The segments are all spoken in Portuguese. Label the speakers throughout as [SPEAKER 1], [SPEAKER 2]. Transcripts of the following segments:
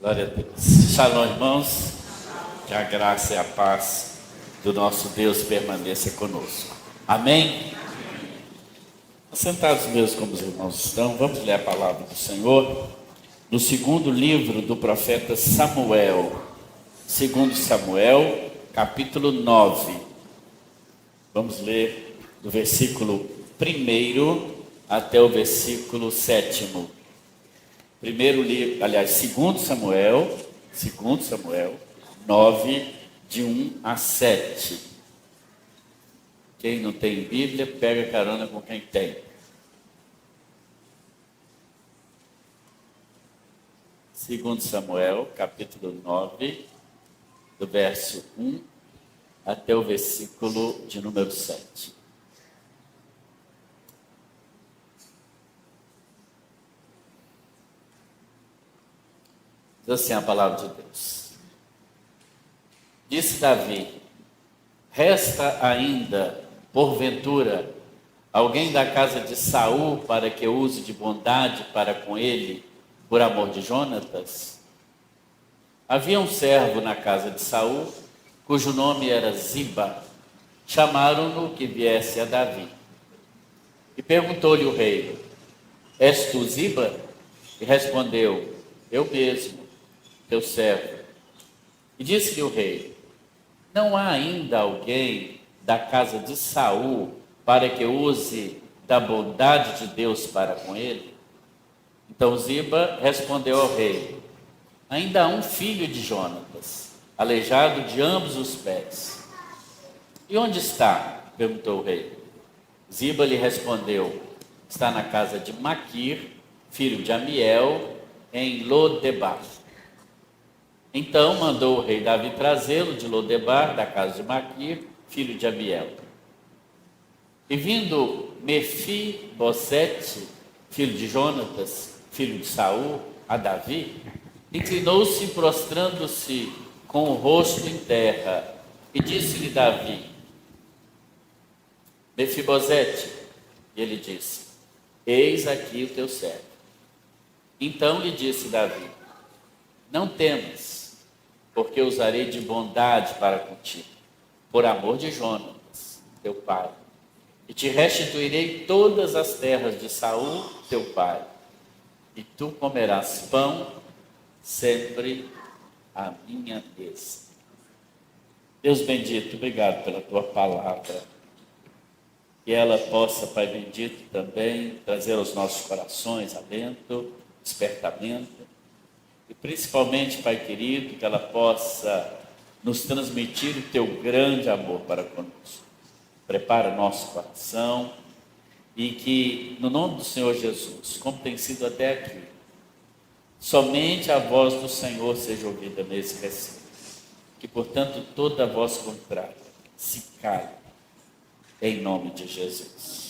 [SPEAKER 1] Glória a Deus. Shalom, irmãos. Que a graça e a paz do nosso Deus permaneça conosco. Amém? Assentados mesmo como os irmãos estão, vamos ler a palavra do Senhor no segundo livro do profeta Samuel. Segundo Samuel, capítulo 9. Vamos ler do versículo 1 até o versículo 7. Primeiro livro, aliás, segundo Samuel 9, de 1 a 7. Quem não tem Bíblia, pega carona com quem tem. Segundo Samuel, capítulo 9, do verso 1 até o versículo de número 7. Diz assim a palavra de Deus. Disse Davi: resta ainda, porventura, alguém da casa de Saul para que eu use de bondade para com ele, por amor de Jonatas? Havia um servo na casa de Saul, cujo nome era Ziba. Chamaram-no que viesse a Davi. E perguntou-lhe o rei: és tu Ziba? E respondeu: eu mesmo, teu servo. E disse-lhe o rei: não há ainda alguém da casa de Saul para que use da bondade de Deus para com ele? Então Ziba respondeu ao rei: ainda há um filho de Jonatas, aleijado de ambos os pés. E onde está? Perguntou o rei. Ziba lhe respondeu: está na casa de Maquir, filho de Amiel, em Lodebar. Então mandou o rei Davi trazê-lo de Lodebar, da casa de Maquir, filho de Amiel. E vindo Mefibosete, filho de Jonatas, filho de Saul, a Davi, inclinou-se, prostrando-se com o rosto em terra, e disse-lhe Davi: Mefibosete. E ele disse: eis aqui o teu servo. Então lhe disse Davi: não temas, porque usarei de bondade para contigo, por amor de Jonatas, teu pai, e te restituirei todas as terras de Saul, teu pai, e tu comerás pão sempre à minha mesa. Deus bendito, obrigado pela tua palavra, que ela possa, Pai bendito, também trazer aos nossos corações alento, despertamento, e principalmente, Pai querido, que ela possa nos transmitir o teu grande amor para conosco. Prepara nosso coração e que, no nome do Senhor Jesus, como tem sido até aqui, somente a voz do Senhor seja ouvida nesse recinto. Que, portanto, toda voz contrária se cale, em nome de Jesus.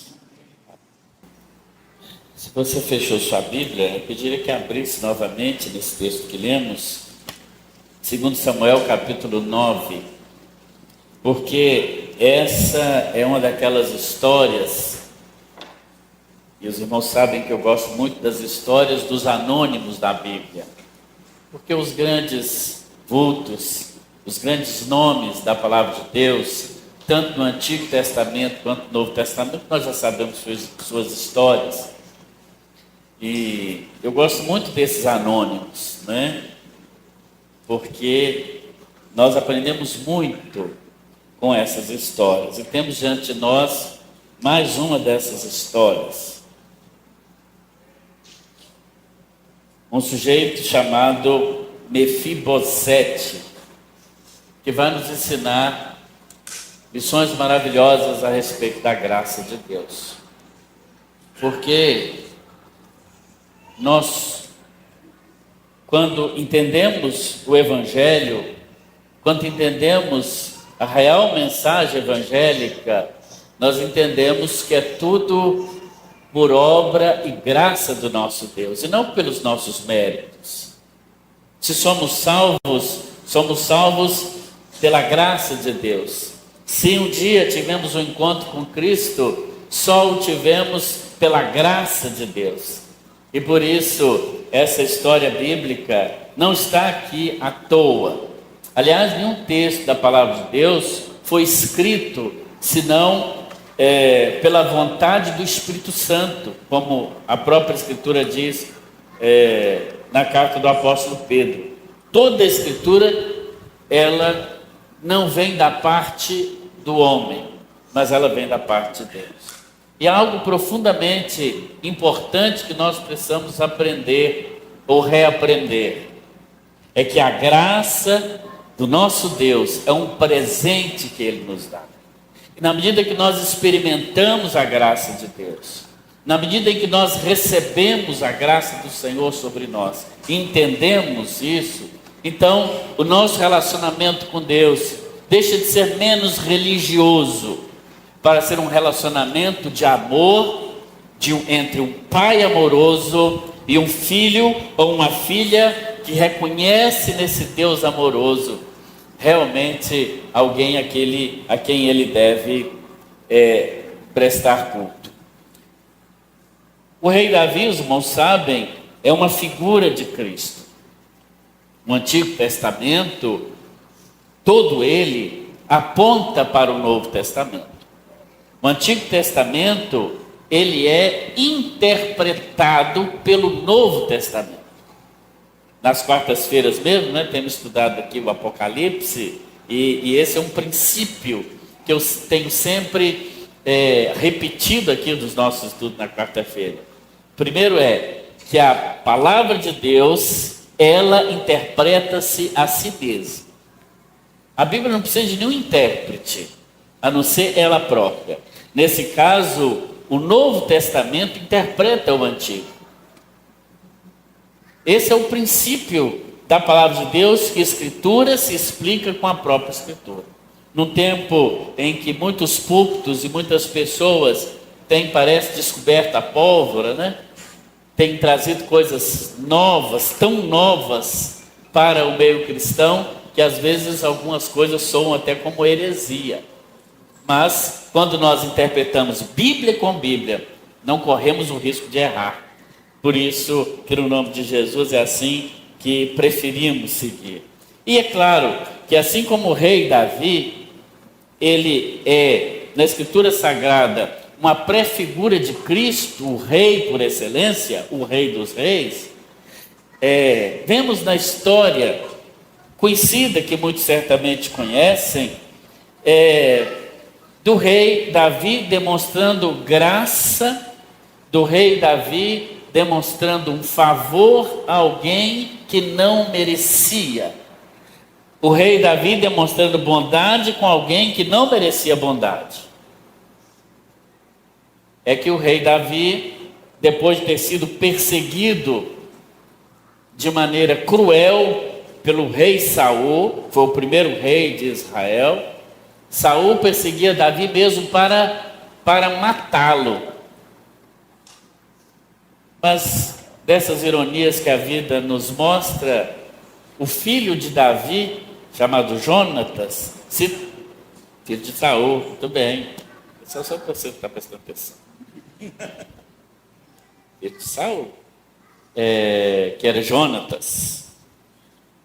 [SPEAKER 1] Se você fechou sua Bíblia, eu pediria que abrisse novamente nesse texto que lemos, 2 Samuel capítulo 9, porque essa é uma daquelas histórias, e os irmãos sabem que eu gosto muito das histórias dos anônimos da Bíblia, porque os grandes vultos, os grandes nomes da palavra de Deus, tanto no Antigo Testamento quanto no Novo Testamento, nós já sabemos suas histórias. E eu gosto muito desses anônimos, né? Porque nós aprendemos muito com essas histórias. E temos diante de nós mais uma dessas histórias. Um sujeito chamado Mefibosete, que vai nos ensinar lições maravilhosas a respeito da graça de Deus. Porque nós, quando entendemos o Evangelho, quando entendemos a real mensagem evangélica, nós entendemos que é tudo por obra e graça do nosso Deus, e não pelos nossos méritos. Se somos salvos pela graça de Deus. Se um dia tivemos um encontro com Cristo, só o tivemos pela graça de Deus. E por isso essa história bíblica não está aqui à toa. Aliás, nenhum texto da palavra de Deus foi escrito senão pela vontade do Espírito Santo, como a própria Escritura diz na carta do apóstolo Pedro. Toda a Escritura, ela não vem da parte do homem, mas ela vem da parte de Deus. E algo profundamente importante que nós precisamos aprender ou reaprender é que a graça do nosso Deus é um presente que Ele nos dá. E na medida que nós experimentamos a graça de Deus, na medida em que nós recebemos a graça do Senhor sobre nós, entendemos isso, então o nosso relacionamento com Deus deixa de ser menos religioso para ser um relacionamento de amor entre um pai amoroso e um filho ou uma filha que reconhece nesse Deus amoroso realmente alguém a quem ele deve prestar culto. O rei Davi, os irmãos sabem, é uma figura de Cristo. O Antigo Testamento, todo ele aponta para o Novo Testamento. O Antigo Testamento, ele é interpretado pelo Novo Testamento. Nas quartas-feiras mesmo, temos estudado aqui o Apocalipse, e esse é um princípio que eu tenho sempre repetido aqui nos nossos estudos na quarta-feira. Primeiro que a palavra de Deus, ela interpreta-se a si mesma. A Bíblia não precisa de nenhum intérprete, a não ser ela própria. Nesse caso, o Novo Testamento interpreta o Antigo. Esse é o princípio da palavra de Deus, que a Escritura se explica com a própria Escritura. Num tempo em que muitos púlpitos e muitas pessoas têm, parece, descoberto a pólvora, têm trazido coisas novas, tão novas para o meio cristão, que às vezes algumas coisas soam até como heresia. Mas, quando nós interpretamos Bíblia com Bíblia, não corremos o risco de errar. Por isso, que no nome de Jesus é assim que preferimos seguir. E é claro que assim como o rei Davi, ele é, na Escritura Sagrada, uma pré-figura de Cristo, o rei por excelência, o rei dos reis, vemos na história conhecida, que muitos certamente conhecem, do rei Davi demonstrando graça, do rei Davi demonstrando um favor a alguém que não merecia. O rei Davi demonstrando bondade com alguém que não merecia bondade. É que o rei Davi, depois de ter sido perseguido de maneira cruel pelo rei Saul, foi o primeiro rei de Israel, Saul perseguia Davi mesmo para matá-lo. Mas dessas ironias que a vida nos mostra, o filho de Davi, chamado Jonatas, filho de Saul, muito bem, só para você que está prestando atenção. Filho de Saul, que era Jonatas,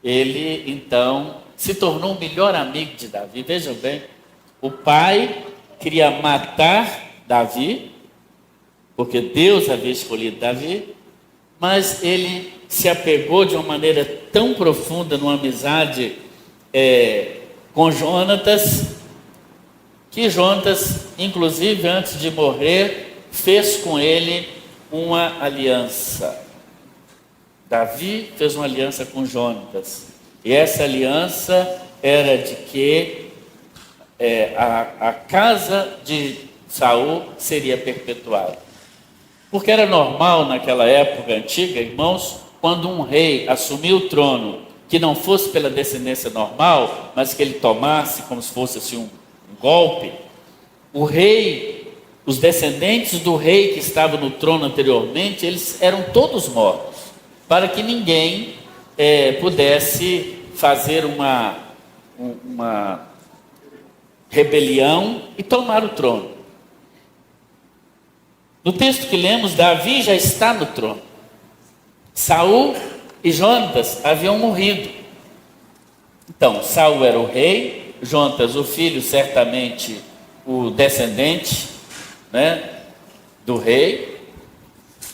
[SPEAKER 1] ele então se tornou o melhor amigo de Davi. Vejam bem, o pai queria matar Davi, porque Deus havia escolhido Davi, mas ele se apegou de uma maneira tão profunda numa amizade com Jonatas, que Jonatas, inclusive antes de morrer, fez com ele uma aliança. Davi fez uma aliança com Jonatas, e essa aliança era de que a casa de Saul seria perpetuada. Porque era normal naquela época antiga, irmãos, quando um rei assumia o trono, que não fosse pela descendência normal, mas que ele tomasse como se fosse assim um golpe, o rei, os descendentes do rei que estava no trono anteriormente, eles eram todos mortos, para que ninguém pudesse fazer uma rebelião e tomar o trono. No texto que lemos, Davi já está no trono. Saul e Jonatas haviam morrido. Então, Saul era o rei, Jonatas o filho, certamente o descendente, né, do rei.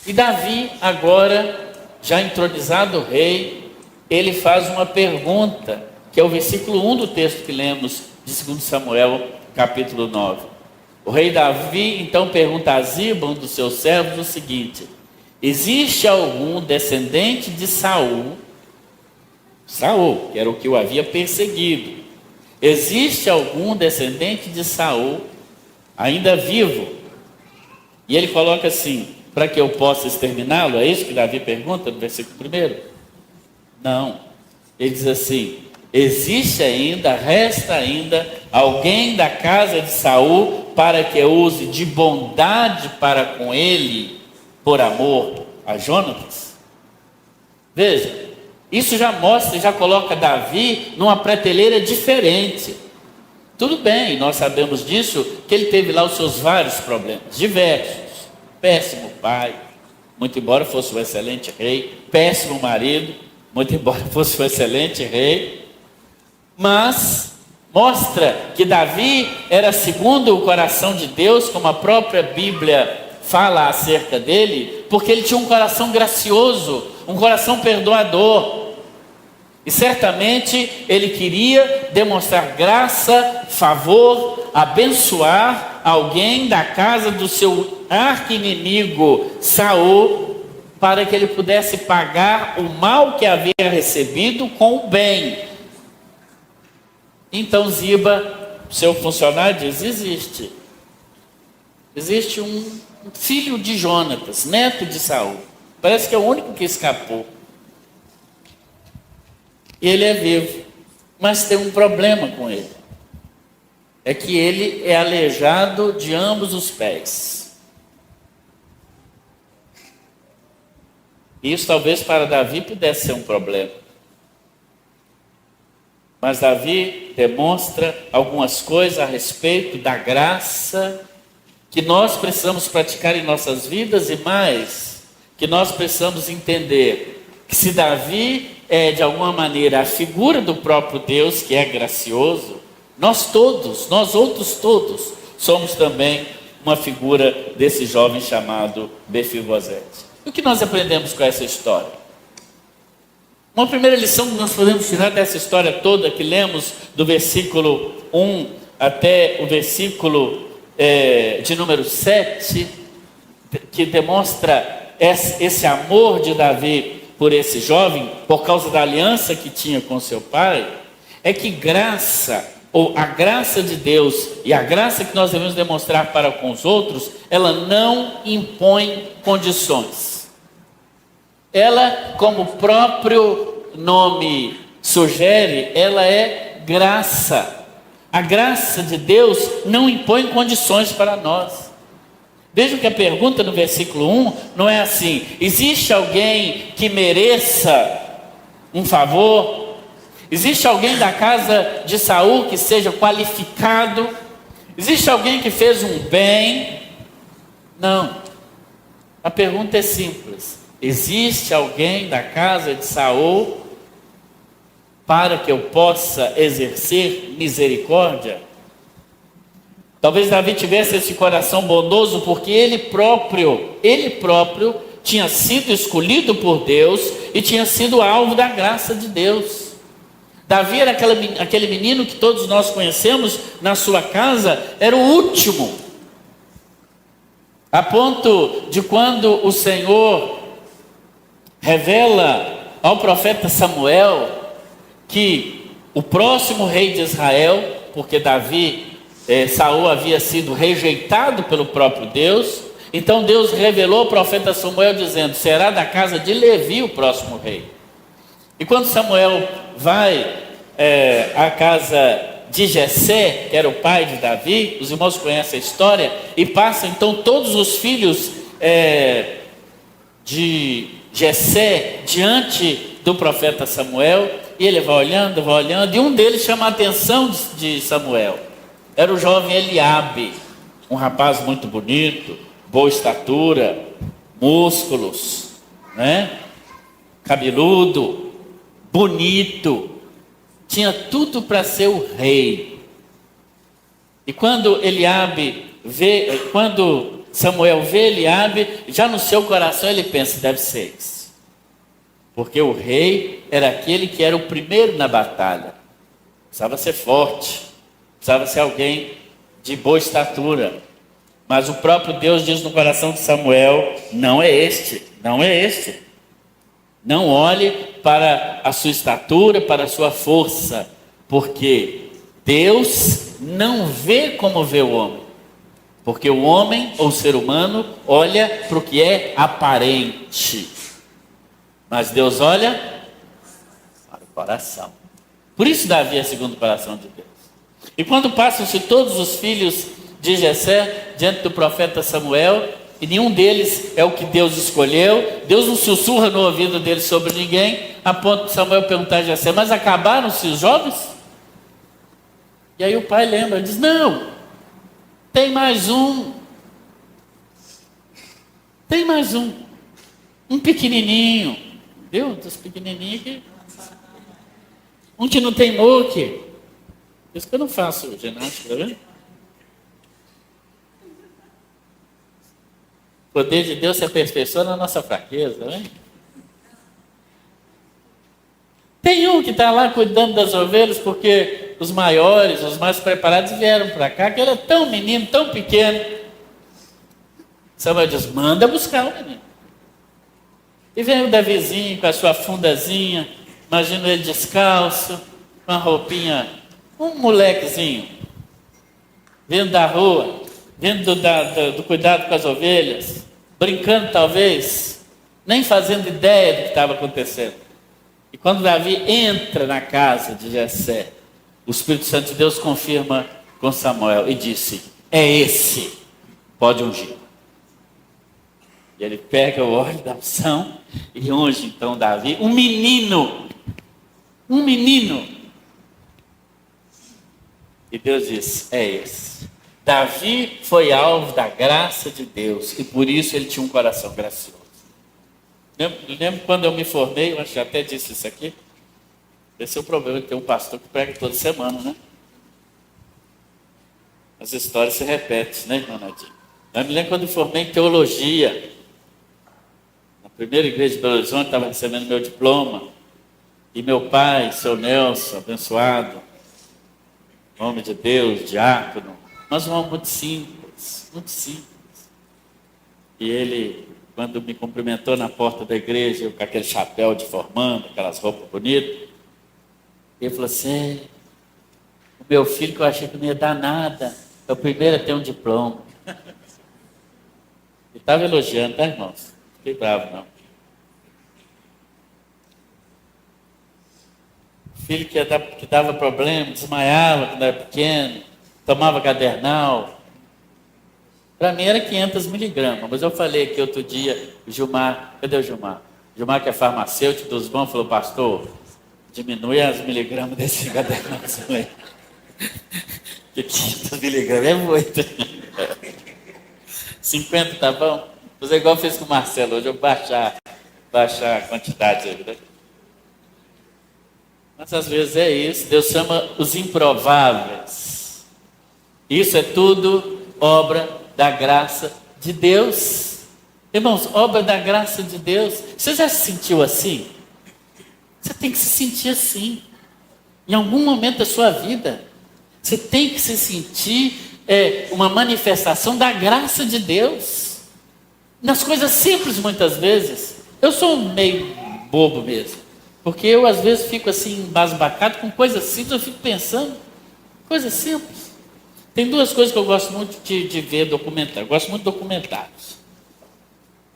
[SPEAKER 1] E Davi, agora, já entronizado rei, ele faz uma pergunta, que é o versículo 1 do texto que lemos de 2 Samuel, capítulo 9. O rei Davi então pergunta a Ziba, um dos seus servos, o seguinte: existe algum descendente de Saul, que era o que o havia perseguido, existe algum descendente de Saul ainda vivo? E ele coloca assim: para que eu possa exterminá-lo? É isso que Davi pergunta no versículo 1? Não. Ele diz assim: resta ainda alguém da casa de Saul para que eu use de bondade para com ele, por amor a Jonatas? Veja, isso já mostra, já coloca Davi numa prateleira diferente. Tudo bem, nós sabemos disso, que ele teve lá os seus vários problemas, diversos. Péssimo pai, muito embora fosse um excelente rei. Péssimo marido, muito embora fosse um excelente rei. Mas mostra que Davi era segundo o coração de Deus, como a própria Bíblia fala acerca dele, porque ele tinha um coração gracioso, um coração perdoador. E certamente ele queria demonstrar graça, favor, abençoar alguém da casa do seu arqui-inimigo Saul, para que ele pudesse pagar o mal que havia recebido com o bem. Então Ziba, seu funcionário, diz: existe um filho de Jonatas, neto de Saul, parece que é o único que escapou. Ele é vivo, mas tem um problema com ele. É que ele é aleijado de ambos os pés. Isso talvez para Davi pudesse ser um problema. Mas Davi demonstra algumas coisas a respeito da graça que nós precisamos praticar em nossas vidas, e mais, que nós precisamos entender que se Davi é de alguma maneira a figura do próprio Deus, que é gracioso, nós outros todos, somos também uma figura desse jovem chamado Mefibosete. E o que nós aprendemos com essa história? Uma primeira lição que nós podemos tirar dessa história toda, que lemos do versículo 1 até o versículo de número 7, que demonstra esse amor de Davi por esse jovem, por causa da aliança que tinha com seu pai, é que graça, ou a graça de Deus e a graça que nós devemos demonstrar para com os outros, ela não impõe condições. Ela, como o próprio nome sugere, ela é graça. A graça de Deus não impõe condições para nós. Vejam que a pergunta no versículo 1 não é assim: existe alguém que mereça um favor? Existe alguém da casa de Saul que seja qualificado? Existe alguém que fez um bem? Não. A pergunta é simples: existe alguém da casa de Saul para que eu possa exercer misericórdia? Talvez Davi tivesse esse coração bondoso porque ele próprio tinha sido escolhido por Deus e tinha sido alvo da graça de Deus. Davi era aquele menino que todos nós conhecemos, na sua casa era o último, a ponto de quando o Senhor revela ao profeta Samuel que o próximo rei de Israel, porque Saul havia sido rejeitado pelo próprio Deus, então Deus revelou ao profeta Samuel dizendo: será da casa de Levi o próximo rei. E quando Samuel vai à casa de Jessé, que era o pai de Davi, os irmãos conhecem a história, e passa então todos os filhos de Jessé diante do profeta Samuel, e ele vai olhando, e um deles chama a atenção de Samuel. Era o jovem Eliabe, um rapaz muito bonito, boa estatura, músculos, né? cabeludo, bonito, tinha tudo para ser o rei. E quando quando Samuel vê Eliabe, já no seu coração ele pensa, deve ser esse. Porque o rei era aquele que era o primeiro na batalha. Precisava ser forte, precisava ser alguém de boa estatura. Mas o próprio Deus diz no coração de Samuel, não é este, não é este. Não olhe para a sua estatura, para a sua força, porque Deus não vê como vê o homem. Porque o homem, ou o ser humano, olha para o que é aparente. Mas Deus olha para o coração. Por isso Davi é segundo o coração de Deus. E quando passam-se todos os filhos de Jessé diante do profeta Samuel, e nenhum deles é o que Deus escolheu, Deus não sussurra no ouvido deles sobre ninguém, a ponto de Samuel perguntar a Jessé, mas acabaram-se os jovens? E aí o pai lembra, diz, não, tem mais um, um pequenininho, viu, dos pequenininhos que, um que não tem muque, por isso que eu não faço ginástica, tá vendo? O poder de Deus se aperfeiçoa na nossa fraqueza, né? Tem um que está lá cuidando das ovelhas, porque os maiores, os mais preparados vieram para cá, que ele é tão menino, tão pequeno. Samuel diz, manda buscar o menino. E vem o Davizinho com a sua fundazinha, imagino ele descalço, com a roupinha, um molequezinho, vindo da rua, vindo do cuidado com as ovelhas, brincando talvez, nem fazendo ideia do que estava acontecendo. E quando Davi entra na casa de Jessé, o Espírito Santo de Deus confirma com Samuel e disse, é esse, pode ungir. E ele pega o óleo da unção e unge então Davi, um menino. E Deus diz, é esse. Davi foi alvo da graça de Deus e por isso ele tinha um coração gracioso. Lembro quando eu me formei, eu acho que até disse isso aqui. Esse é o problema de ter um pastor que prega toda semana, né? As histórias se repetem, né, irmã Nadine? Eu me lembro quando eu formei em teologia. Na primeira igreja de Belo Horizonte, estava recebendo meu diploma. E meu pai, seu Nelson, abençoado, homem de Deus, diácono, mas um homem muito simples, muito simples. E ele, quando me cumprimentou na porta da igreja, eu, com aquele chapéu de formando, aquelas roupas bonitas, ele falou assim, o meu filho que eu achei que não ia dar nada, é o primeiro a ter um diploma. Ele estava elogiando, tá, irmãos? Não fiquei bravo, não. Filho que dava problema, desmaiava quando era pequeno, tomava cadernal. Para mim era 500 miligramas, mas eu falei aqui outro dia, o Gilmar, cadê o Gilmar? O Gilmar, que é farmacêutico dos bons, falou, pastor, diminui as miligramas desse cadernal. Que 500 miligramas é muito. 50 tá bom? Fazer igual eu fiz com o Marcelo, hoje eu baixar a quantidade aí, né? Mas às vezes é isso, Deus chama os improváveis. Isso é tudo obra da graça de Deus. Irmãos, obra da graça de Deus. Você já se sentiu assim? Você tem que se sentir assim. Em algum momento da sua vida, você tem que se sentir uma manifestação da graça de Deus. Nas coisas simples, muitas vezes. Eu sou meio bobo mesmo. Porque eu, às vezes, fico assim, embasbacado com coisas simples, eu fico pensando, coisas simples. Tem duas coisas que eu gosto muito de ver documentários. Eu gosto muito de documentários.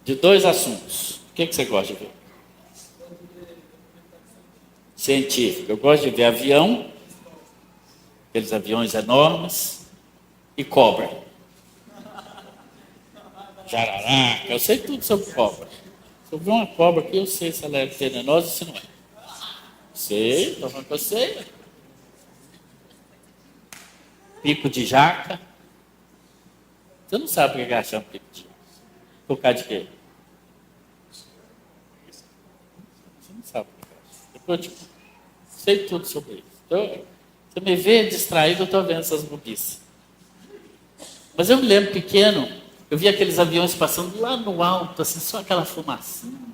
[SPEAKER 1] De dois assuntos. O que você gosta de ver? Científico. Eu gosto de ver avião, aqueles aviões enormes, e cobra. Jararaca, eu sei tudo sobre cobra. Se eu ver uma cobra aqui, eu sei se ela é venenosa ou se não é. Sei, estou falando que eu sei. Pico de jaca. Você não sabe o que é achar um pico de jaca. Por causa de quê? Eu tipo, sei tudo sobre isso. Então, você me vê distraído, eu estou vendo essas bobices. Mas eu me lembro pequeno, eu vi aqueles aviões passando lá no alto, assim, só aquela fumacinha.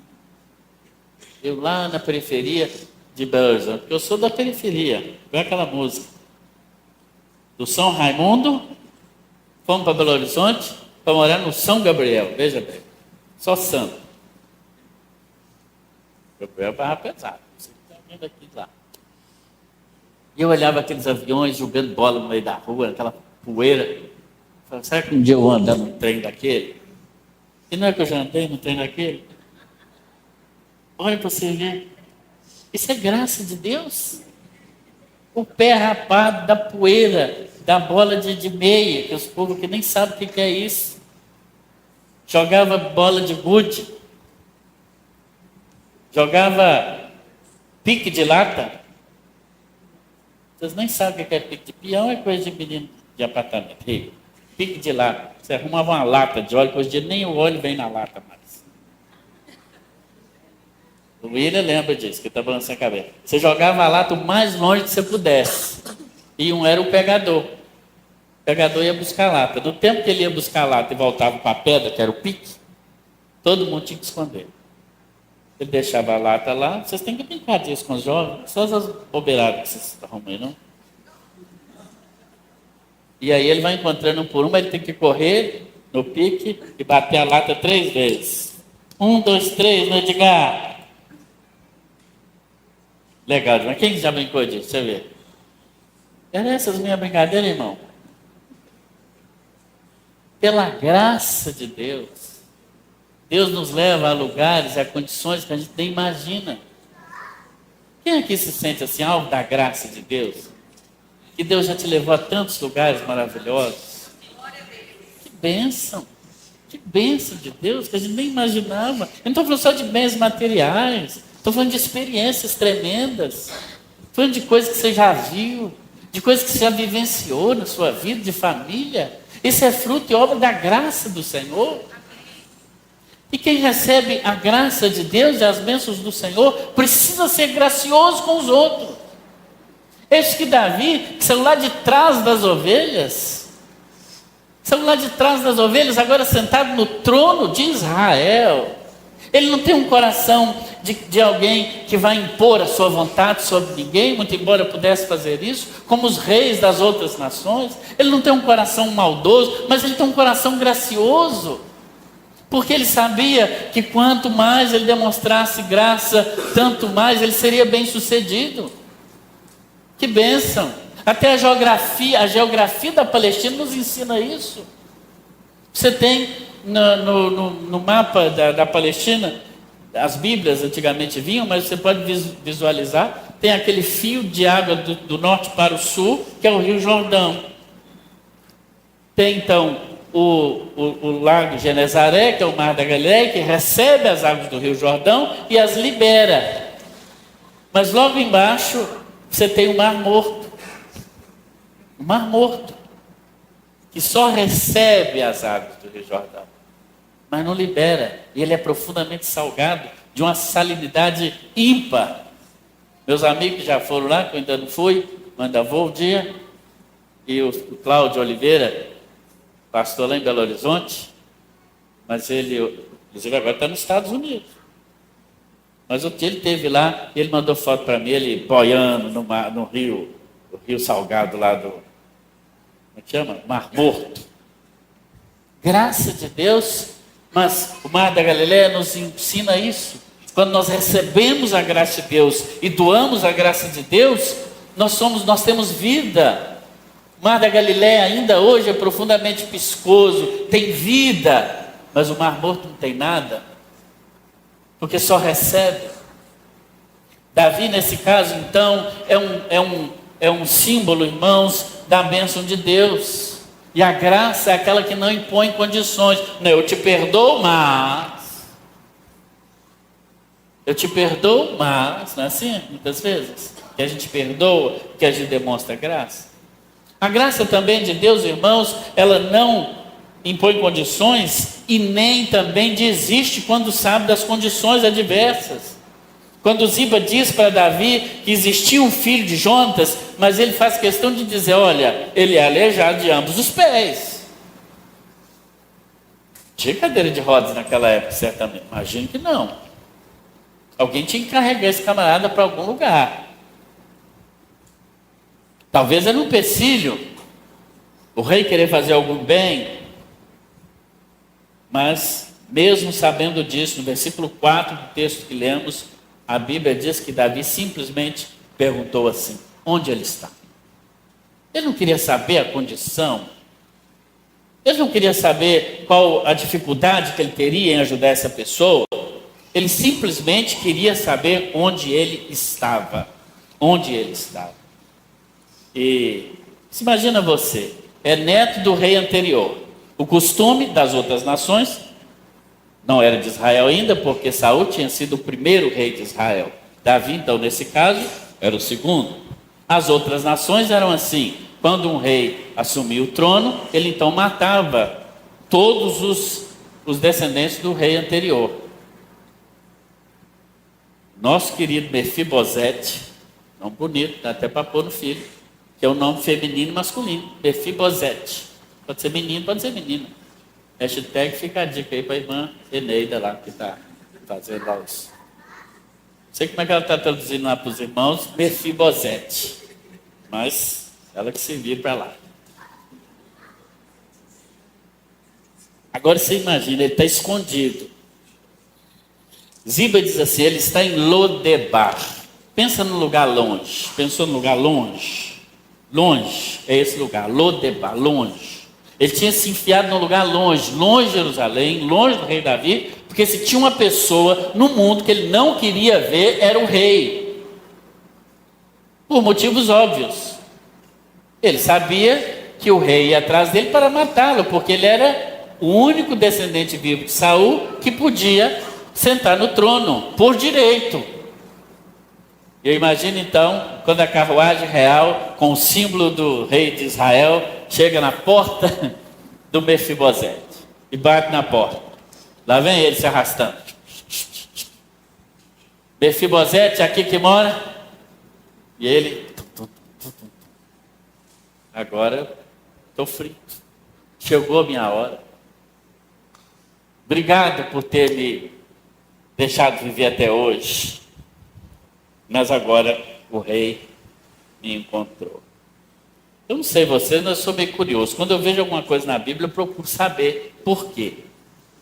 [SPEAKER 1] Eu lá na periferia de Belo Horizonte, porque eu sou da periferia, igual aquela música. Do São Raimundo, fomos para Belo Horizonte, para morar no São Gabriel, veja bem, só santo. Gabriel barra pesado, você está vendo aqui lá. E eu olhava aqueles aviões jogando bola no meio da rua, aquela poeira. Eu falava, será que um dia eu vou andar num trem daquele? E não é que eu já andei num trem daquele? Olha para você ver. Isso é graça de Deus. O pé rapado da poeira, da bola de meia, que os povos que nem sabem o que é isso. Jogava bola de gude. Jogava pique de lata. Vocês nem sabem o que é pique de peão, é coisa de menino de apartamento. Pique de lata. Você arrumava uma lata de óleo, que hoje em dia nem o óleo vem na lata mais. O William lembra disso, que está balançando a cabeça. Você jogava a lata o mais longe que você pudesse. E um era o pegador. O pegador ia buscar a lata. No tempo que ele ia buscar a lata e voltava com a pedra, que era o pique, todo mundo tinha que esconder. Ele deixava a lata lá. Vocês têm que brincar disso com os jovens. Só as bobeiradas que vocês arrumam aí, não? E aí ele vai encontrando um por um, mas ele tem que correr no pique e bater a lata 3 vezes. 1, 2, 3, no Edgar. Legal, mas quem já brincou disso? Deixa eu ver. Eram essas minhas brincadeiras, irmão? Pela graça de Deus, Deus nos leva a lugares, a condições que a gente nem imagina. Quem aqui se sente assim, alvo da graça de Deus? Que Deus já te levou a tantos lugares maravilhosos. Que bênção de Deus, que a gente nem imaginava. Eu não estou falando só de bens materiais, estou falando de experiências tremendas, estou falando de coisas que você já viu, de coisas que você já vivenciou na sua vida, de família. Isso é fruto e obra da graça do Senhor. E quem recebe a graça de Deus e as bênçãos do Senhor, precisa ser gracioso com os outros. Esse que Davi, que saiu lá de trás das ovelhas, agora sentado no trono de Israel. Ele não tem um coração de alguém que vai impor a sua vontade sobre ninguém, muito embora pudesse fazer isso, como os reis das outras nações. Ele não tem um coração maldoso, mas ele tem um coração gracioso, porque ele sabia que quanto mais ele demonstrasse graça, tanto mais ele seria bem sucedido. Que bênção! Até a geografia da Palestina nos ensina isso. Você tem no mapa da Palestina, as Bíblias antigamente vinham, mas você pode visualizar, tem aquele fio de água do norte para o sul, que é o Rio Jordão. Tem então o lago Genezaré, que é o mar da Galileia, que recebe as águas do Rio Jordão e as libera. Mas logo embaixo você tem o Mar Morto. O Mar Morto, que só recebe as águas do Rio Jordão, mas não libera. E ele é profundamente salgado, de uma salinidade ímpar. Meus amigos que já foram lá, que eu ainda não fui, mas ainda vou um dia, e o Cláudio Oliveira, pastor lá em Belo Horizonte, mas ele, inclusive agora está nos Estados Unidos. Mas o que ele teve lá, ele mandou foto para mim, ele boiando no rio, o rio salgado lá do, como é que chama? Mar Morto. Graça de Deus, mas o Mar da Galileia nos ensina isso. Quando nós recebemos a graça de Deus e doamos a graça de Deus, nós temos vida. O Mar da Galileia ainda hoje é profundamente piscoso, tem vida, mas o Mar Morto não tem nada, porque só recebe. Davi, nesse caso, então, é um símbolo, irmãos, da bênção de Deus. E a graça é aquela que não impõe condições. Não, eu te perdoo, mas... Não é assim, muitas vezes? Que a gente perdoa, que a gente demonstra graça. A graça também de Deus, irmãos, ela não impõe condições e nem também desiste quando sabe das condições adversas. Quando Ziba diz para Davi que existia um filho de Jonatas, mas ele faz questão de dizer, olha, ele é aleijado de ambos os pés. Tinha cadeira de rodas naquela época, certamente. Imagino que não. Alguém tinha que carregar esse camarada para algum lugar. Talvez era um empecilho o rei querer fazer algum bem, mas mesmo sabendo disso, no versículo 4 do texto que lemos, a Bíblia diz que Davi simplesmente perguntou assim, onde ele está? Ele não queria saber a condição, ele não queria saber qual a dificuldade que ele teria em ajudar essa pessoa, ele simplesmente queria saber onde ele estava, onde ele estava. E se imagina você, é neto do rei anterior, o costume das outras nações, não era de Israel ainda, porque Saul tinha sido o primeiro rei de Israel. Davi, então, nesse caso, era o segundo. As outras nações eram assim. Quando um rei assumia o trono, ele então matava todos os descendentes do rei anterior. Nosso querido Mefibosete, nome bonito, dá até para pôr no filho, que é o nome feminino e masculino. Mefibosete. Pode ser menino, pode ser menina. Hashtag fica a dica aí para a irmã Eneida lá, que está fazendo lá os... Não sei como é que ela está traduzindo lá para os irmãos, Mefibosete. Mas ela que se vira para lá. Agora você imagina, ele está escondido. Ziba diz assim, ele está em Lodebar. Pensa no lugar longe. Pensou no lugar longe? Longe é esse lugar, Lodebar, longe. Ele tinha se enfiado num lugar longe, longe de Jerusalém, longe do rei Davi, porque se tinha uma pessoa no mundo que ele não queria ver, era o rei. Por motivos óbvios. Ele sabia que o rei ia atrás dele para matá-lo, porque ele era o único descendente vivo de Saul que podia sentar no trono, por direito. Eu imagino então, quando a carruagem real, com o símbolo do rei de Israel, chega na porta do Mefibosete e bate na porta. Lá vem ele se arrastando. Mefibosete, aqui que mora. E ele, agora estou frito. Chegou a minha hora. Obrigado por ter me deixado viver até hoje. Mas agora o rei me encontrou. Eu não sei vocês, mas eu sou meio curioso. Quando eu vejo alguma coisa na Bíblia, eu procuro saber por quê.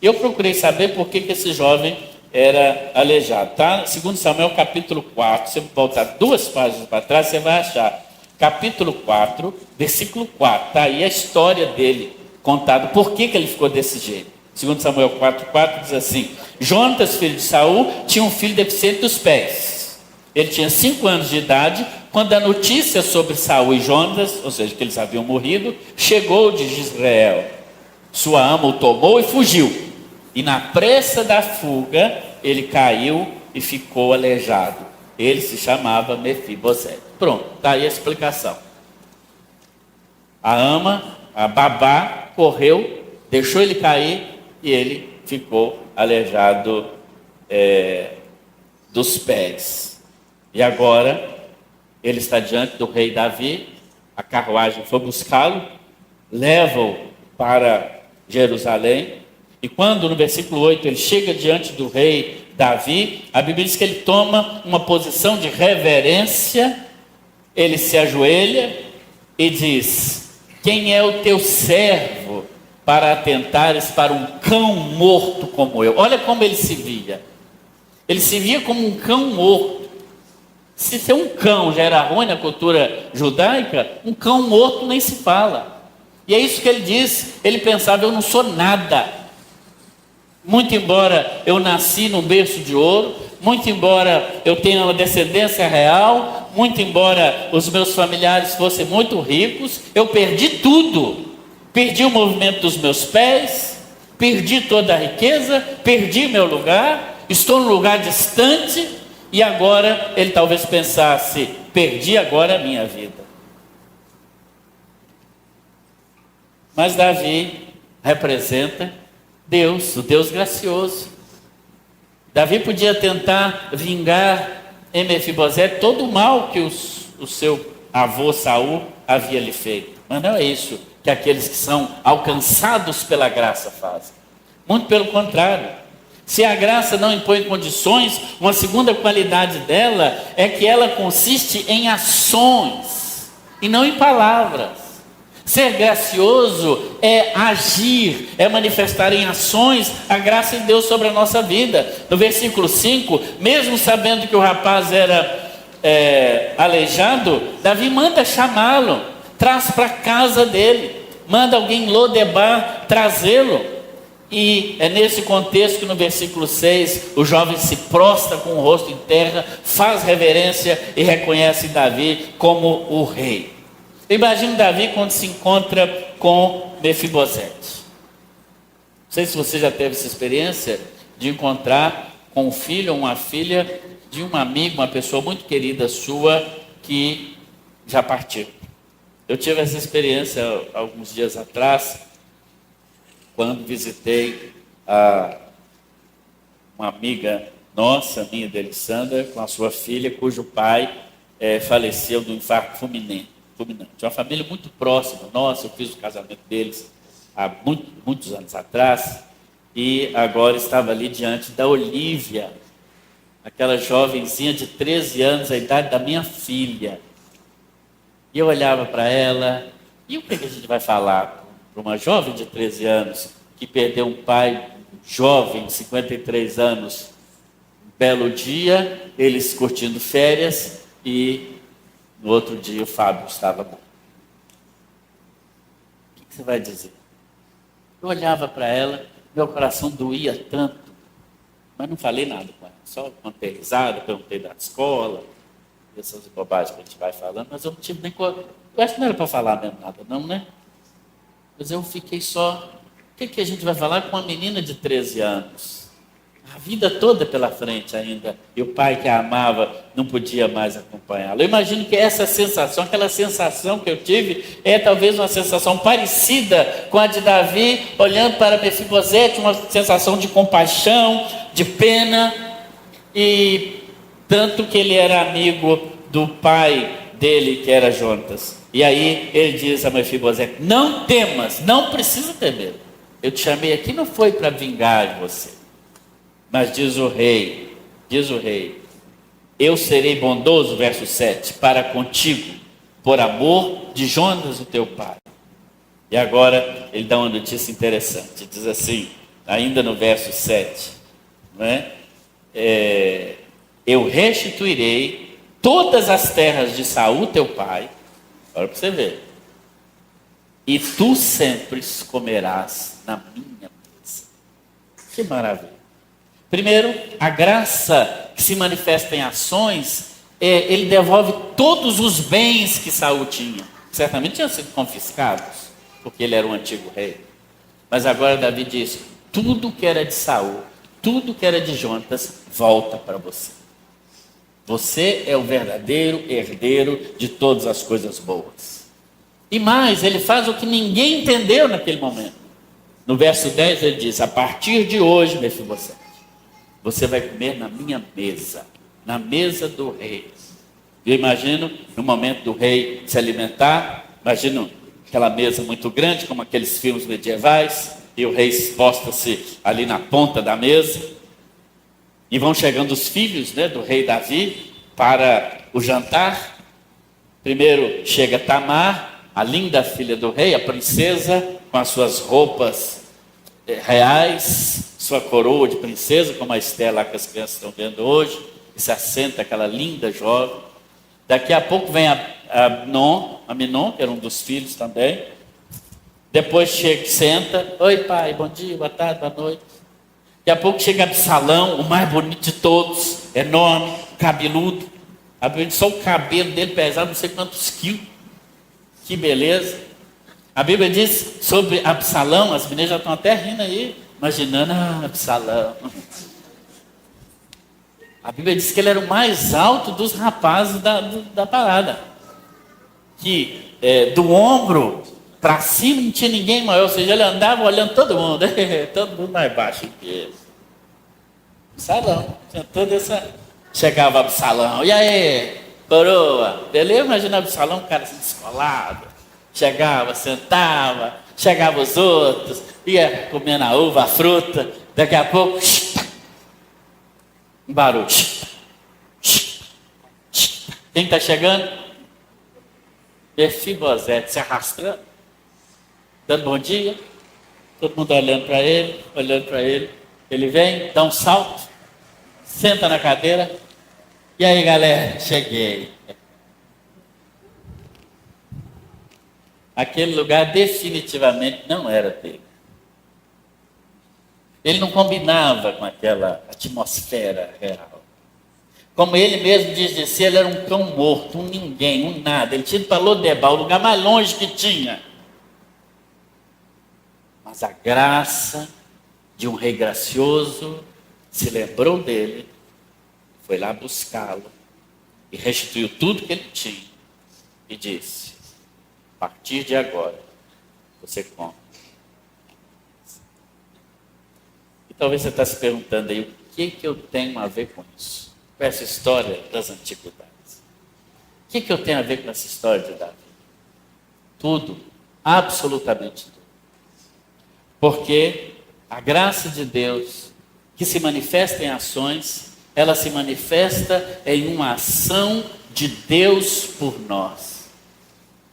[SPEAKER 1] Eu procurei saber por que esse jovem era aleijado. Tá? 2 Samuel capítulo 4, se você voltar 2 páginas para trás, você vai achar. Capítulo 4, versículo 4. Está aí a história dele contada. Por que ele ficou desse jeito? 2 Samuel 4 diz assim: Jonatas, filho de Saul, tinha um filho deficiente dos pés. Ele tinha 5 anos de idade, quando a notícia sobre Saul e Jonatas, ou seja, que eles haviam morrido, chegou de Jezreel. Sua ama o tomou e fugiu. E na pressa da fuga, ele caiu e ficou aleijado. Ele se chamava Mefibosete. Pronto, está aí a explicação. A ama, a babá, correu, deixou ele cair e ele ficou aleijado dos pés. E agora, ele está diante do rei Davi, a carruagem foi buscá-lo, leva-o para Jerusalém, e quando no versículo 8 ele chega diante do rei Davi, a Bíblia diz que ele toma uma posição de reverência, ele se ajoelha e diz: quem é o teu servo para atentares para um cão morto como eu? Olha como ele se via. Ele se via como um cão morto. Se ser um cão já era ruim na cultura judaica, um cão morto nem se fala. E é isso que ele diz. Ele pensava: eu não sou nada. Muito embora eu nasci num berço de ouro, muito embora eu tenha uma descendência real, muito embora os meus familiares fossem muito ricos, eu perdi tudo. Perdi o movimento dos meus pés, perdi toda a riqueza, perdi meu lugar, estou num lugar distante. E agora ele talvez pensasse: perdi agora a minha vida. Mas Davi representa Deus, o Deus gracioso. Davi podia tentar vingar em Mefibosete todo o mal que o seu avô Saul havia lhe feito. Mas não é isso que aqueles que são alcançados pela graça fazem. Muito pelo contrário. Se a graça não impõe condições, uma segunda qualidade dela é que ela consiste em ações e não em palavras. Ser gracioso é agir, é manifestar em ações a graça de Deus sobre a nossa vida. No versículo 5, mesmo sabendo que o rapaz era aleijado, Davi manda chamá-lo, traz para a casa dele, manda alguém em Lodebar trazê-lo. E é nesse contexto que no versículo 6, o jovem se prostra com o rosto em terra, faz reverência e reconhece Davi como o rei. Imagine Davi quando se encontra com Mefibosete. Não sei se você já teve essa experiência de encontrar com um filho ou uma filha de um amigo, uma pessoa muito querida sua que já partiu. Eu tive essa experiência alguns dias atrás, quando visitei uma amiga nossa, minha, de Elisandra, com a sua filha, cujo pai faleceu de um infarto fulminante. Uma família muito próxima nossa. Eu fiz o casamento deles há muitos anos atrás, e agora estava ali diante da Olívia, aquela jovenzinha de 13 anos, a idade da minha filha. E eu olhava para ela, e o que a gente vai falar para uma jovem de 13 anos, que perdeu um pai jovem, 53 anos, um belo dia, eles curtindo férias, e no outro dia o Fábio estava bom. O que você vai dizer? Eu olhava para ela, meu coração doía tanto, mas não falei nada com ela, só contei risada, perguntei da escola, essas bobagens que a gente vai falando, mas eu não tive nem coragem. Eu acho que não era para falar mesmo nada, não, né? Mas eu fiquei só. O que a gente vai falar com uma menina de 13 anos? A vida toda pela frente ainda. E o pai que a amava não podia mais acompanhá-la. Eu imagino que essa sensação, aquela sensação que eu tive, é talvez uma sensação parecida com a de Davi, olhando para Mefibosete, uma sensação de compaixão, de pena. E tanto que ele era amigo do pai dele, que era Jonatas. E aí ele diz a Mefibosete: não temas, não precisa ter medo. Eu te chamei aqui, não foi para vingar de você. Mas diz o rei, eu serei bondoso, verso 7, para contigo, por amor de Jonatas, o teu pai. E agora ele dá uma notícia interessante, diz assim, ainda no verso 7, não é? Eu restituirei todas as terras de Saul, teu pai, olha para você ver, e tu sempre comerás na minha mesa. Que maravilha. Primeiro, a graça que se manifesta em ações, ele devolve todos os bens que Saul tinha. Certamente tinham sido confiscados, porque ele era um antigo rei. Mas agora Davi diz: tudo que era de Saul, tudo que era de Jonatas, volta para você. Você é o verdadeiro herdeiro de todas as coisas boas. E mais, ele faz o que ninguém entendeu naquele momento. No verso 10 ele diz: a partir de hoje, Mefibosete, você vai comer na minha mesa, na mesa do rei. Eu imagino, no momento do rei se alimentar, imagino aquela mesa muito grande, como aqueles filmes medievais, e o rei posta-se ali na ponta da mesa, e vão chegando os filhos, né, do rei Davi para o jantar. Primeiro chega Tamar, a linda filha do rei, a princesa, com as suas roupas reais, sua coroa de princesa, como a Estela que as crianças estão vendo hoje, e se assenta aquela linda jovem. Daqui a pouco vem Aminon, que era um dos filhos também. Depois chega, senta: oi pai, bom dia, boa tarde, boa noite. Daqui a pouco chega Absalão, o mais bonito de todos, enorme, cabeludo. Só o cabelo dele pesava não sei quantos quilos. Que beleza. A Bíblia diz sobre Absalão, as meninas já estão até rindo aí, imaginando, Absalão. A Bíblia diz que ele era o mais alto dos rapazes da parada. Que do ombro para cima não tinha ninguém maior, ou seja, ele andava olhando todo mundo mais baixo que ele. Absalão. Tinha toda essa... Chegava Absalão. E aí, coroa? Beleza? Imagina Absalão, um cara assim, descolado. Chegava, sentava. Chegava os outros. Ia comendo a uva, a fruta. Daqui a pouco... Um barulho. Quem está chegando? Mefibosete se arrastando. Dando bom dia. Todo mundo olhando para ele. Ele vem, dá um salto. Senta na cadeira. E aí, galera, cheguei. Aquele lugar definitivamente não era dele. Ele não combinava com aquela atmosfera real. Como ele mesmo diz de si, ele era um cão morto, um ninguém, um nada. Ele tinha ido para Lodebar, o lugar mais longe que tinha. Mas a graça de um rei gracioso se lembrou dele, foi lá buscá-lo e restituiu tudo que ele tinha e disse: a partir de agora você come. E talvez você está se perguntando aí, o que eu tenho a ver com isso? Com essa história das antiguidades. O que eu tenho a ver com essa história de Davi? Tudo, absolutamente tudo. Porque a graça de Deus, que se manifesta em ações, ela se manifesta em uma ação de Deus por nós.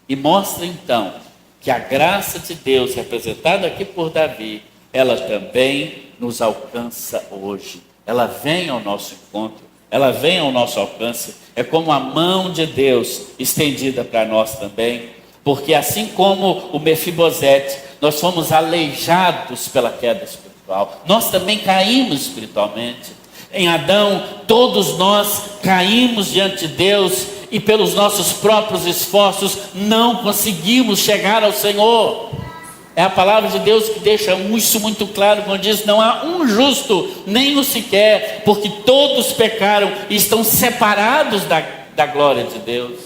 [SPEAKER 1] E mostra então que a graça de Deus, representada aqui por Davi, ela também nos alcança hoje. Ela vem ao nosso encontro, ela vem ao nosso alcance. É como a mão de Deus estendida para nós também. Porque assim como o Mefibosete, nós fomos aleijados pela queda espiritual. Nós também caímos espiritualmente. Em Adão, todos nós caímos diante de Deus e pelos nossos próprios esforços não conseguimos chegar ao Senhor. É a palavra de Deus que deixa isso muito claro quando diz: não há um justo, nem um sequer, porque todos pecaram e estão separados da glória de Deus.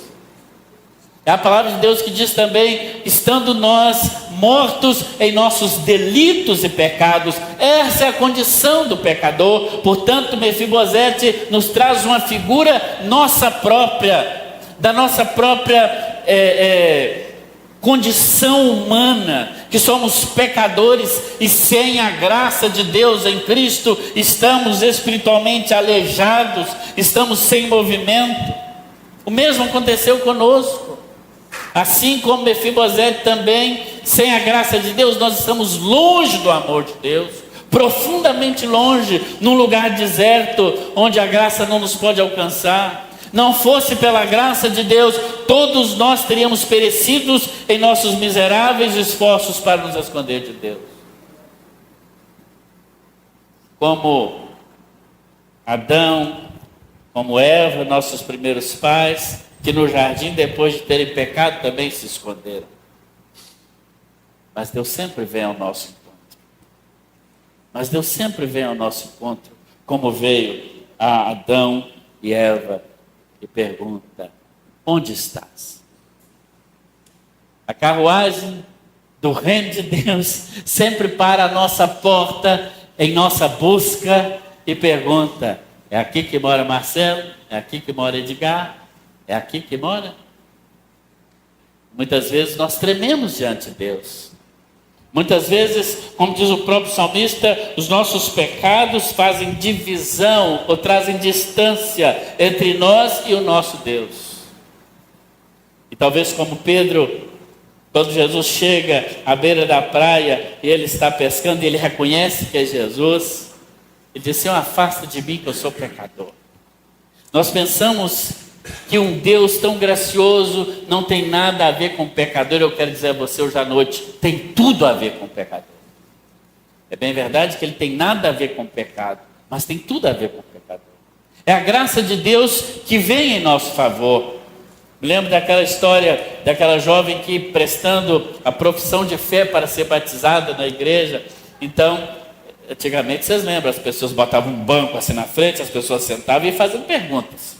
[SPEAKER 1] É a palavra de Deus que diz também: estando nós mortos em nossos delitos e pecados. Essa é a condição do pecador. Portanto, Mefibosete nos traz uma figura nossa própria, da nossa própria condição humana, que somos pecadores e sem a graça de Deus em Cristo, estamos espiritualmente aleijados, estamos sem movimento. O mesmo aconteceu conosco. Assim como Mefibosete também, sem a graça de Deus, nós estamos longe do amor de Deus, profundamente longe, num lugar deserto, onde a graça não nos pode alcançar. Não fosse pela graça de Deus, todos nós teríamos perecidos em nossos miseráveis esforços para nos esconder de Deus. Como Adão, como Eva, nossos primeiros pais, que no jardim, depois de terem pecado, também se esconderam. Mas Deus sempre vem ao nosso encontro. Mas Deus sempre vem ao nosso encontro, como veio a Adão e Eva, e pergunta: onde estás? A carruagem do reino de Deus sempre para a nossa porta, em nossa busca, e pergunta: é aqui que mora Marcelo? É aqui que mora Edgar? É aqui que mora? Muitas vezes nós trememos diante de Deus. Muitas vezes, como diz o próprio salmista, os nossos pecados fazem divisão ou trazem distância entre nós e o nosso Deus. E talvez como Pedro, quando Jesus chega à beira da praia e ele está pescando e ele reconhece que é Jesus, ele diz: Senhor, afasta de mim que eu sou pecador. Nós pensamos que um Deus tão gracioso não tem nada a ver com pecador. Eu quero dizer a você hoje à noite, tem tudo a ver com pecador. É bem verdade que ele tem nada a ver com pecado, mas tem tudo a ver com pecador. É a graça de Deus que vem em nosso favor. Me lembro daquela história daquela jovem que, prestando a profissão de fé para ser batizada na igreja, então, antigamente vocês lembram, as pessoas botavam um banco assim na frente, as pessoas sentavam e faziam perguntas.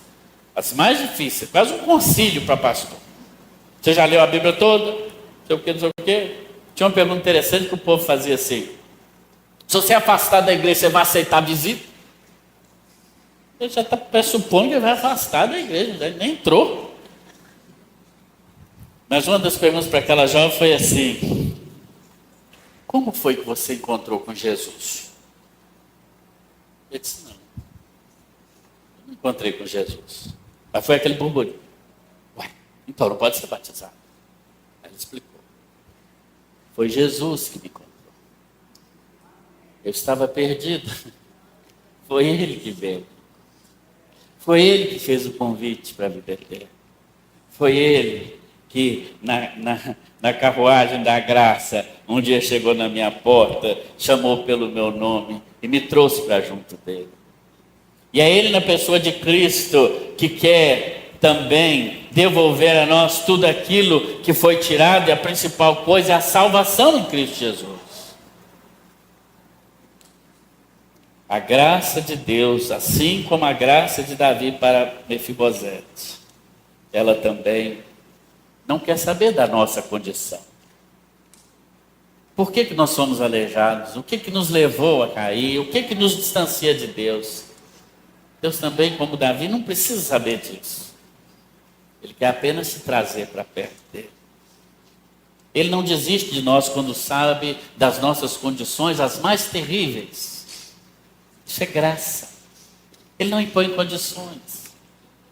[SPEAKER 1] As mais difíceis, quase um concílio para pastor. Você já leu a Bíblia toda? Não sei o que, não sei o que. Tinha uma pergunta interessante que o povo fazia assim: se você afastar da igreja, você vai aceitar a visita? Ele já está pressupondo que ele vai afastar da igreja, ele nem entrou. Mas uma das perguntas para aquela jovem foi assim: como foi que você encontrou com Jesus? Ele disse: não, eu não encontrei com Jesus. Mas foi aquele burburinho. Ué, então não pode ser batizado. Aí ele explicou: foi Jesus que me encontrou. Eu estava perdido. Foi Ele que veio. Foi Ele que fez o convite para a vida eterna. Foi Ele que na carruagem da graça, um dia chegou na minha porta, chamou pelo meu nome e me trouxe para junto dele. E é Ele, na pessoa de Cristo, que quer também devolver a nós tudo aquilo que foi tirado, e a principal coisa é a salvação em Cristo Jesus. A graça de Deus, assim como a graça de Davi para Mefibosete, ela também não quer saber da nossa condição. Por que nós somos aleijados? O que nos levou a cair? O que nos distancia de Deus? Deus também, como Davi, não precisa saber disso. Ele quer apenas se trazer para perto dele. Ele não desiste de nós quando sabe das nossas condições, as mais terríveis. Isso é graça. Ele não impõe condições.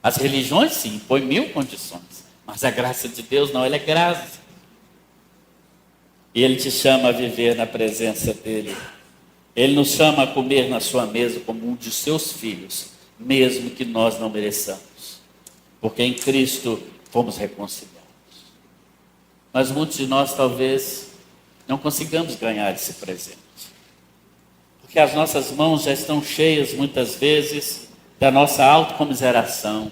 [SPEAKER 1] As religiões, sim, impõem 1000 condições. Mas a graça de Deus não, ela é graça. E Ele te chama a viver na presença dEle. Ele nos chama a comer na sua mesa como um de seus filhos, mesmo que nós não mereçamos. Porque em Cristo fomos reconciliados. Mas muitos de nós talvez não consigamos ganhar esse presente. Porque as nossas mãos já estão cheias, muitas vezes, da nossa autocomiseração.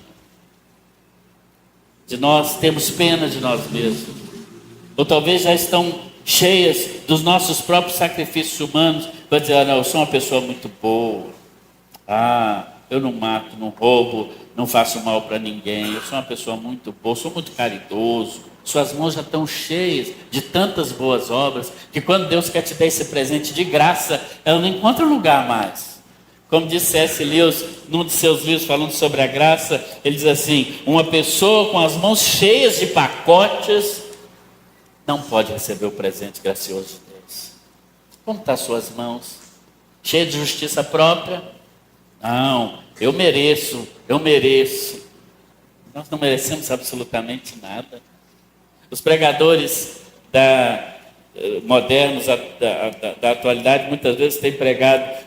[SPEAKER 1] De nós termos pena de nós mesmos. Ou talvez já estão cheias dos nossos próprios sacrifícios humanos. Para dizer: não, eu sou uma pessoa muito boa. Eu não mato, não roubo, não faço mal para ninguém. Eu sou uma pessoa muito boa, sou muito caridoso. Suas mãos já estão cheias de tantas boas obras, que quando Deus quer te dar esse presente de graça, ela não encontra lugar mais. Como disse C.S. Lewis, num de seus livros falando sobre a graça, ele diz assim: uma pessoa com as mãos cheias de pacotes não pode receber o presente gracioso de Deus. Como estão as suas mãos? Cheias de justiça própria? Não, eu mereço. Nós não merecemos absolutamente nada. Os pregadores modernos da atualidade muitas vezes têm pregado: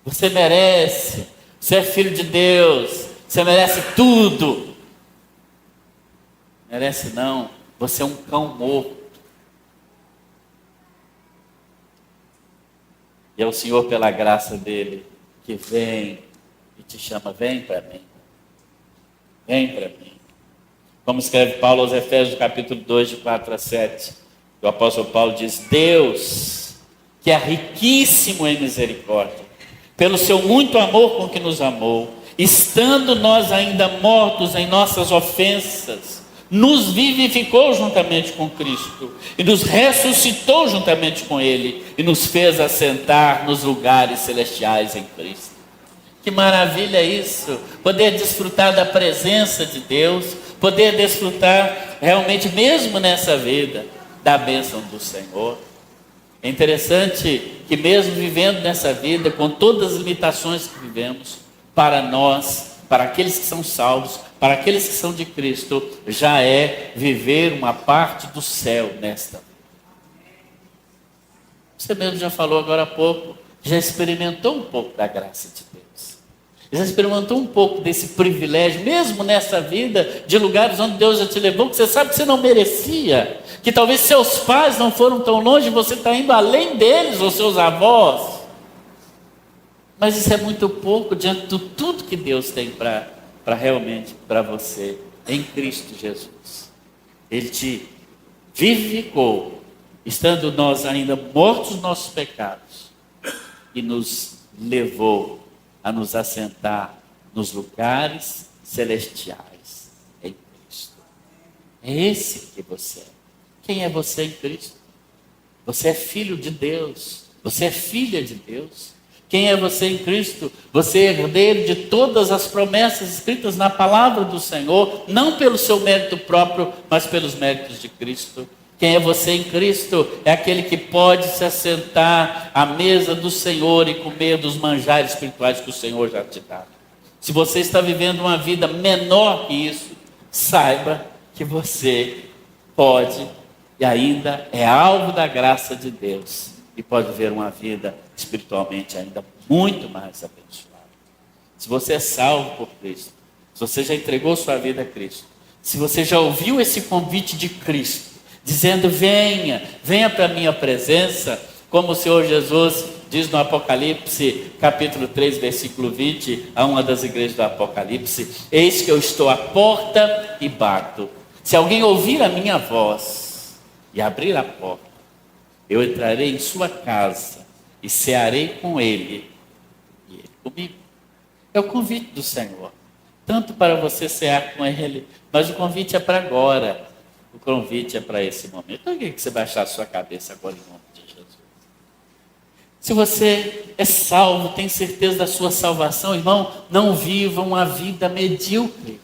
[SPEAKER 1] você merece, você é filho de Deus, você merece tudo. Merece não, você é um cão morto. E é o Senhor, pela graça dele, que vem e te chama: vem para mim, vem para mim. Como escreve Paulo aos Efésios, capítulo 2, de 4 a 7. O apóstolo Paulo diz: Deus, que é riquíssimo em misericórdia, pelo seu muito amor com que nos amou, estando nós ainda mortos em nossas ofensas, nos vivificou juntamente com Cristo, e nos ressuscitou juntamente com Ele, e nos fez assentar nos lugares celestiais em Cristo. Que maravilha isso, poder desfrutar da presença de Deus, poder desfrutar realmente, mesmo nessa vida, da bênção do Senhor. É interessante que mesmo vivendo nessa vida, com todas as limitações que vivemos, para nós, para aqueles que são salvos, para aqueles que são de Cristo, já é viver uma parte do céu nesta vida. Você mesmo já falou agora há pouco, já experimentou um pouco da graça de Deus. Já experimentou um pouco desse privilégio, mesmo nessa vida, de lugares onde Deus já te levou, que você sabe que você não merecia, que talvez seus pais não foram tão longe, você está indo além deles, ou seus avós. Mas isso é muito pouco diante de tudo que Deus tem para realmente para você, em Cristo Jesus. Ele te vivificou, estando nós ainda mortos nos nossos pecados, e nos levou a nos assentar nos lugares celestiais em Cristo. É esse que você é. Quem é você em Cristo? Você é filho de Deus. Você é filha de Deus. Quem é você em Cristo? Você é herdeiro de todas as promessas escritas na palavra do Senhor, não pelo seu mérito próprio, mas pelos méritos de Cristo. Quem é você em Cristo? É aquele que pode se assentar à mesa do Senhor e comer dos manjares espirituais que o Senhor já te dá. Se você está vivendo uma vida menor que isso, saiba que você pode e ainda é alvo da graça de Deus e pode viver uma vida espiritualmente ainda muito mais abençoada. Se você é salvo por Cristo, se você já entregou sua vida a Cristo, se você já ouviu esse convite de Cristo, dizendo: venha para a minha presença, como o Senhor Jesus diz no Apocalipse, capítulo 3, versículo 20, a uma das igrejas do Apocalipse: eis que eu estou à porta e bato. Se alguém ouvir a minha voz e abrir a porta, eu entrarei em sua casa e cearei com ele e ele comigo. É o convite do Senhor, tanto para você cear com ele, mas o convite é para agora. O convite é para esse momento. Por que você baixar a sua cabeça agora em nome de Jesus? Se você é salvo, tem certeza da sua salvação, irmão, não viva uma vida medíocre.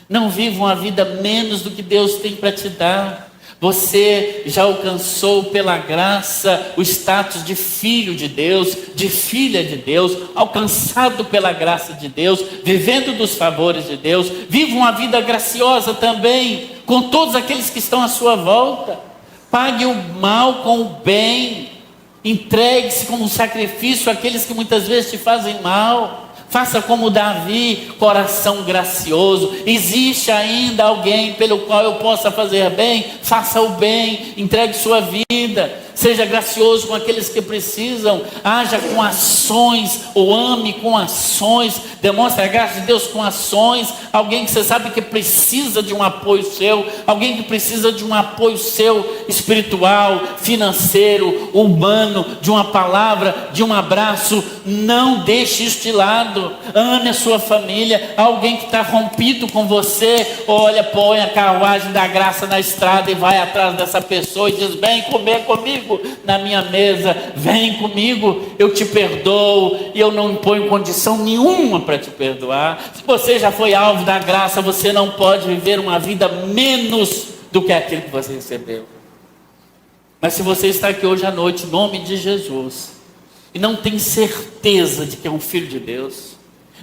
[SPEAKER 1] Não viva uma vida menos do que Deus tem para te dar. Você já alcançou pela graça o status de filho de Deus, de filha de Deus, alcançado pela graça de Deus, vivendo dos favores de Deus. Viva uma vida graciosa também com todos aqueles que estão à sua volta. Pague o mal com o bem. Entregue-se como um sacrifício àqueles que muitas vezes te fazem mal. Faça como Davi, coração gracioso. Existe ainda alguém pelo qual eu possa fazer bem? Faça o bem, entregue sua vida. Seja gracioso com aqueles que precisam. Haja com ações, ou ame com ações. Demonstre a graça de Deus com ações. Alguém que você sabe que precisa de um apoio seu. Alguém que precisa de um apoio seu, espiritual, financeiro, humano, de uma palavra, de um abraço. Não deixe isso de lado. Ame a sua família. Alguém que está rompido com você, olha, põe a carruagem da graça na estrada e vai atrás dessa pessoa e diz: vem comer comigo na minha mesa, vem comigo, eu te perdoo e eu não imponho condição nenhuma para te perdoar. Se você já foi alvo da graça, você não pode viver uma vida menos do que aquilo que você recebeu. Mas se você está aqui hoje à noite, em nome de Jesus, e não tem certeza de que é um filho de Deus,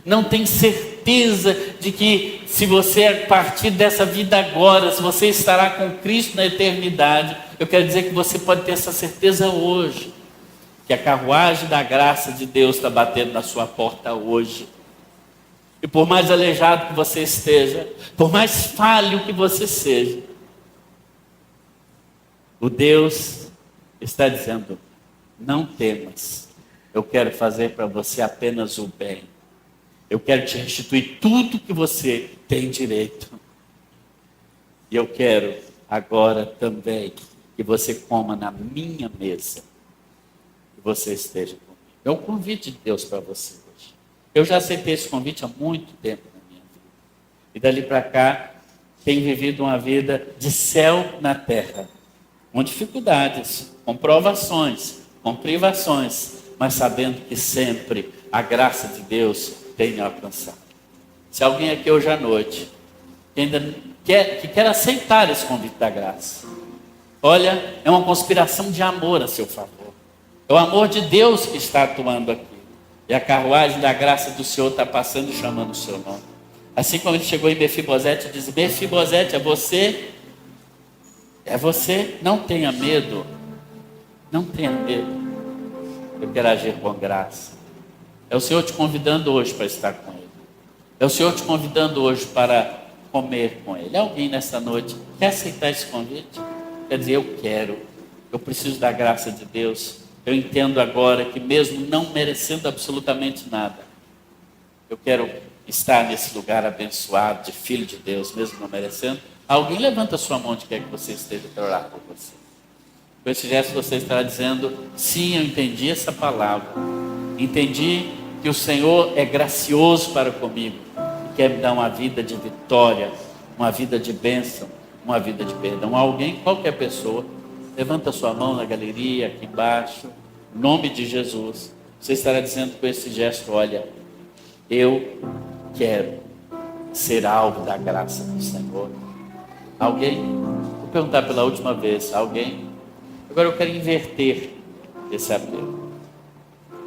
[SPEAKER 1] não tem certeza de que se você a partir dessa vida agora, se você estará com Cristo na eternidade, eu quero dizer que você pode ter essa certeza hoje, que a carruagem da graça de Deus está batendo na sua porta hoje. E por mais aleijado que você esteja, por mais falho que você seja, o Deus está dizendo: não temas, eu quero fazer para você apenas o bem. Eu quero te restituir tudo que você tem direito. E eu quero agora também que você coma na minha mesa, que você esteja comigo. É o convite de Deus para você hoje. Eu já aceitei esse convite há muito tempo na minha vida. E dali para cá, tenho vivido uma vida de céu na terra, com dificuldades, com provações, com privações, mas sabendo que sempre a graça de Deus tem me alcançado. Se alguém aqui hoje à noite que ainda quer aceitar esse convite da graça, olha, é uma conspiração de amor a seu favor. É o amor de Deus que está atuando aqui. E a carruagem da graça do Senhor está passando e chamando o seu nome. Assim como ele chegou em Mefibosete e disse: Mefibosete, é você? É você? Não tenha medo. Não tenha medo. Eu quero agir com graça. É o Senhor te convidando hoje para estar com Ele. É o Senhor te convidando hoje para comer com Ele. Alguém nessa noite quer aceitar esse convite? Quer dizer: eu quero. Eu preciso da graça de Deus. Eu entendo agora que mesmo não merecendo absolutamente nada, eu quero estar nesse lugar abençoado de filho de Deus, mesmo não merecendo. Alguém levanta a sua mão onde quer que você esteja para orar por você. Com esse gesto você estará dizendo: sim, eu entendi essa palavra. Entendi que o Senhor é gracioso para comigo e quer me dar uma vida de vitória, uma vida de bênção, uma vida de perdão. Alguém, qualquer pessoa, levanta a sua mão na galeria, aqui embaixo, em nome de Jesus. Você estará dizendo com esse gesto: olha, eu quero ser alvo da graça do Senhor. Alguém? Vou perguntar pela última vez. Alguém? Agora eu quero inverter esse apelo.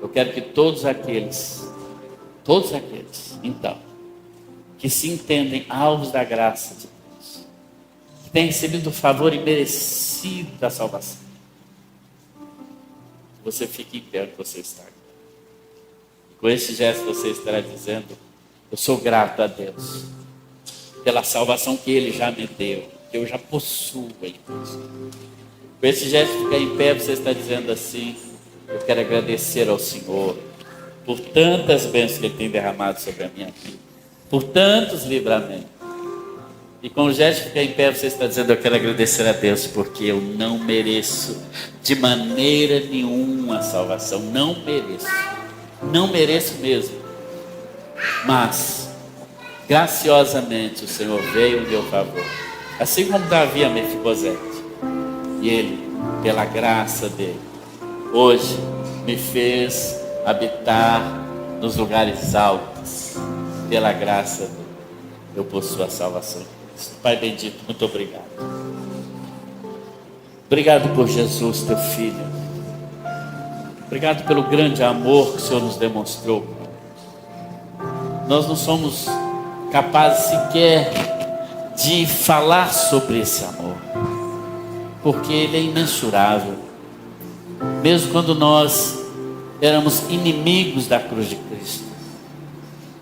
[SPEAKER 1] Eu quero que todos aqueles, então, que se entendem alvos da graça de Deus, que têm recebido o favor imerecido da salvação, você fique em pé onde você está. E com esse gesto você estará dizendo: eu sou grato a Deus pela salvação que Ele já me deu, que eu já possuo em Deus. Com esse gesto de ficar em pé, você está dizendo assim: eu quero agradecer ao Senhor por tantas bênçãos que Ele tem derramado sobre a minha vida, por tantos livramentos. E com o gesto de ficar em pé, você está dizendo: eu quero agradecer a Deus porque eu não mereço de maneira nenhuma a salvação. Não mereço mesmo. Mas graciosamente o Senhor veio em meu favor, assim como Davi a Mefibosete, e Ele, pela graça dele, hoje me fez habitar nos lugares altos. Pela graça dele, eu possuo a salvação. Pai bendito, muito obrigado. Obrigado por Jesus, teu Filho. Obrigado pelo grande amor que o Senhor nos demonstrou. Nós não somos capazes sequer de falar sobre esse amor, porque ele é imensurável. Mesmo quando nós éramos inimigos da cruz de Cristo,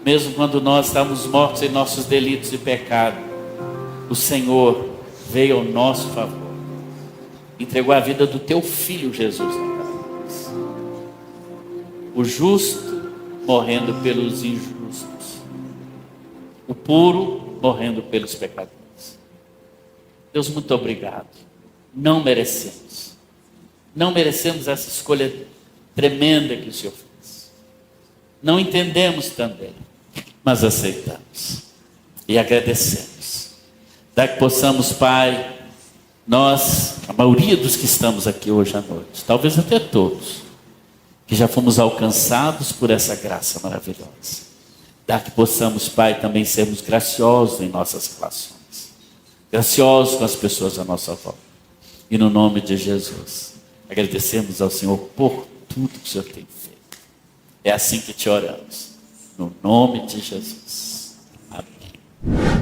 [SPEAKER 1] mesmo quando nós estávamos mortos em nossos delitos e pecados, o Senhor veio ao nosso favor, entregou a vida do teu Filho Jesus naquela cruz. O justo morrendo pelos injustos, o puro morrendo pelos pecadores. Deus, muito obrigado. Não merecemos essa escolha tremenda que o Senhor fez. Não entendemos também, mas aceitamos e agradecemos. Daí que possamos, Pai, nós, a maioria dos que estamos aqui hoje à noite, talvez até todos, que já fomos alcançados por essa graça maravilhosa. Daí que possamos, Pai, também sermos graciosos em nossas relações, graciosos com as pessoas à nossa volta. E no nome de Jesus, agradecemos ao Senhor por tudo que o Senhor tem feito. É assim que te oramos, no nome de Jesus. Amém.